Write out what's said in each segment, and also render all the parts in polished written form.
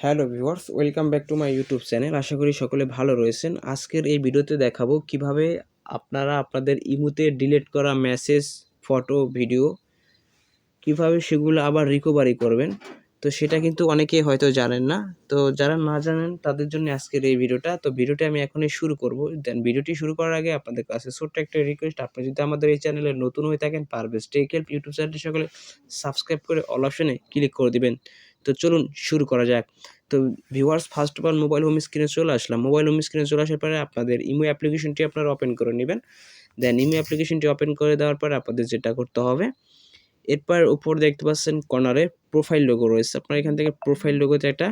Hello viewers, welcome back to my YouTube channel. আশা করি সকলে ভালো রয়েছেন। আজকের এই ভিডিওতে দেখাবো কিভাবে আপনারা আপনাদের ইমোতে ডিলিট করা মেসেজ, ফটো, ভিডিও কিভাবে সেগুলো আবার রিকভারি করবেন। তো সেটা কিন্তু অনেকেই হয়তো জানেন না। তো যারা না জানেন তাদের জন্য আজকের এই ভিডিওটা। তো ভিডিওটি আমি এখনই শুরু করব। দেন ভিডিওটি শুরু করার আগে আপনাদের কাছে ছোট্ট একটা রিকোয়েস্ট, আপনি যদি আমাদের এই চ্যানেলে নতুন হয়ে থাকেন, পারভেজ টেক হেল্প ইউটিউব চ্যানেলটি সকলে সাবস্ক্রাইব করে অল অপশনে ক্লিক করে দিবেন। তো চলুন শুরু করা যাক। তো viewers, first of all mobile home স্ক্রিনে চলে আসলাম। মোবাইল হোম স্ক্রিনে চলে আসার পরে আপনাদের ইমো অ্যাপ্লিকেশনটি আপনারা ওপেন করে নেবেন। দেন ইমো অ্যাপ্লিকেশনটি ওপেন করে দেওয়ার পরে আপনাদের যেটা করতে হবে, এরপর উপর দেখতে পাচ্ছেন কর্নারে প্রোফাইল লোগো রয়েছে। আপনারা এখান থেকে প্রোফাইল লোগোতে একটা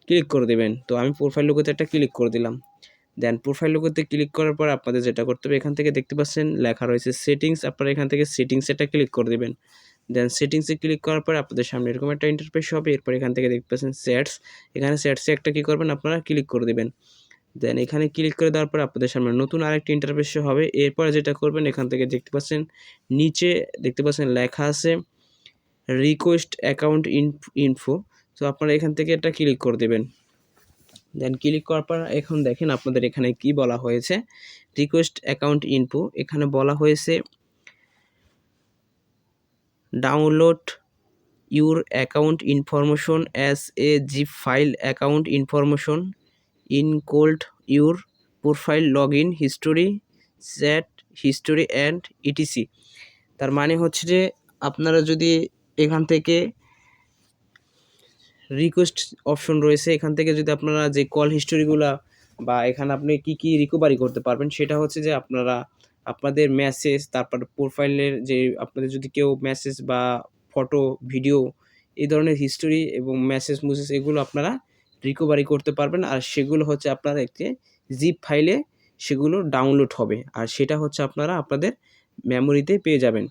ক্লিক করে দেবেন। তো আমি প্রোফাইল লোগোতে একটা ক্লিক করে দিলাম। দেন প্রোফাইল লোগোতে ক্লিক করার পর আপনাদের যেটা করতে হবে, এখান থেকে দেখতে পাচ্ছেন লেখা রয়েছে সেটিংস। আপনারা এখান থেকে সেটিংসে একটা ক্লিক করে দেবেন। দেন সেটিংসে ক্লিক করার পর আপনাদের সামনে এরকম একটা ইন্টারফেস হবে। এরপর এখান থেকে দেখতে পাচ্ছেন সেটস। এখানে সেটসে একটা কী করবেন, আপনারা ক্লিক করে দেবেন। দেন এখানে ক্লিক করে দেওয়ার পর আপনাদের সামনে নতুন আরেকটি ইন্টারফেস হবে। এরপরে যেটা করবেন, এখান থেকে দেখতে পাচ্ছেন নিচে দেখতে পাচ্ছেন লেখা আছে রিকোয়েস্ট অ্যাকাউন্ট ইনফো। তো আপনারা এখান থেকে এটা ক্লিক করে দেবেন। দেন ক্লিক করার পর এখন দেখেন আপনাদের এখানে কি বলা হয়েছে, রিকোয়েস্ট অ্যাকাউন্ট ইনফো। এখানে বলা হয়েছে download your account information as a zip file, account information include your profile, log in history, chat history and etc. তার মানে হচ্ছে যে আপনারা যদি এখান থেকে রিকোয়েস্ট অপশন রয়েছে, এখান থেকে যদি আপনারা যে কল হিস্টোরিগুলা বা এখানে আপনি কি রিকভারি করতে পারবেন, সেটা হচ্ছে যে আপনারা আপনাদের মেসেজ, তারপর প্রোফাইলের যে আপনাদের যদি কেউ মেসেজ বা ফটো, ভিডিও এই ধরনের হিস্টোরি এবং মেসেজ এগুলো আপনারা রিকভারি করতে পারবেন। আর সেগুলো হচ্ছে আপনারা একটি জিপ ফাইলে সেগুলো ডাউনলোড হবে, আর সেটা হচ্ছে আপনারা আপনাদের মেমোরিতে পেয়ে যাবেন।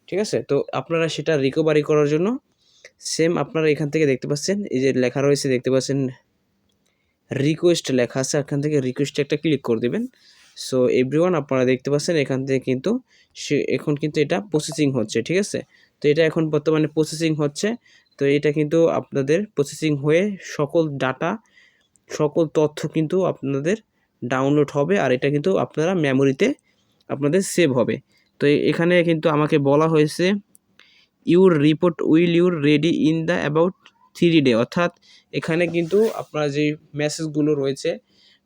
ঠিক আছে? তো আপনারা সেটা রিকভারি করার জন্য সেম আপনারা এখান থেকে দেখতে পাচ্ছেন এই যে লেখা রয়েছে, দেখতে পাচ্ছেন রিকোয়েস্ট লেখা আছে, এখান থেকে রিকোয়েস্টে একটা ক্লিক করে দেবেন। সো এভরিওয়ান, আপনারা দেখতে পাচ্ছেন এখান থেকে কিন্তু এখন কিন্তু এটা প্রসেসিং হচ্ছে। ঠিক আছে? তো এটা এখন বর্তমানে প্রসেসিং হচ্ছে। তো এটা কিন্তু আপনাদের প্রসেসিং হয়ে সকল ডাটা, সকল তথ্য কিন্তু আপনাদের ডাউনলোড হবে, আর এটা কিন্তু আপনারা মেমোরিতে আপনাদের সেভ হবে। তো এখানে কিন্তু আমাকে বলা হয়েছে your report will your ready in the about 3 day. অর্থাৎ এখানে কিন্তু আপনার যেই মেসেজগুলো রয়েছে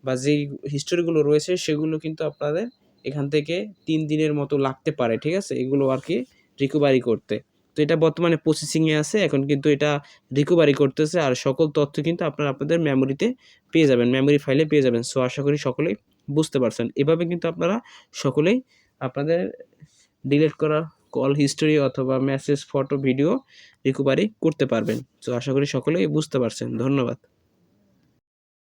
বা যেই হিস্টোরিগুলো রয়েছে সেগুলো কিন্তু আপনাদের এখান থেকে 3 দিনের মতো লাগতে পারে। ঠিক আছে? এগুলো আর কি রিকভারি করতে। তো এটা বর্তমানে প্রসেসিংয়ে আছে, এখন কিন্তু এটা রিকভারি করতেছে, আর সকল তথ্য কিন্তু আপনারা আপনাদের মেমোরিতে পেয়ে যাবেন, মেমোরি ফাইলে পেয়ে যাবেন। সো আশা করি সকলেই বুঝতে পারছেন। এভাবে কিন্তু আপনারা সকলেই আপনাদের ডিলিট করা কল হিস্টোরি অথবা মেসেজ, ফটো, ভিডিও রিকভারি করতে পারবেন। সো আশা করি সকলেই বুঝতে পারছেন। ধন্যবাদ।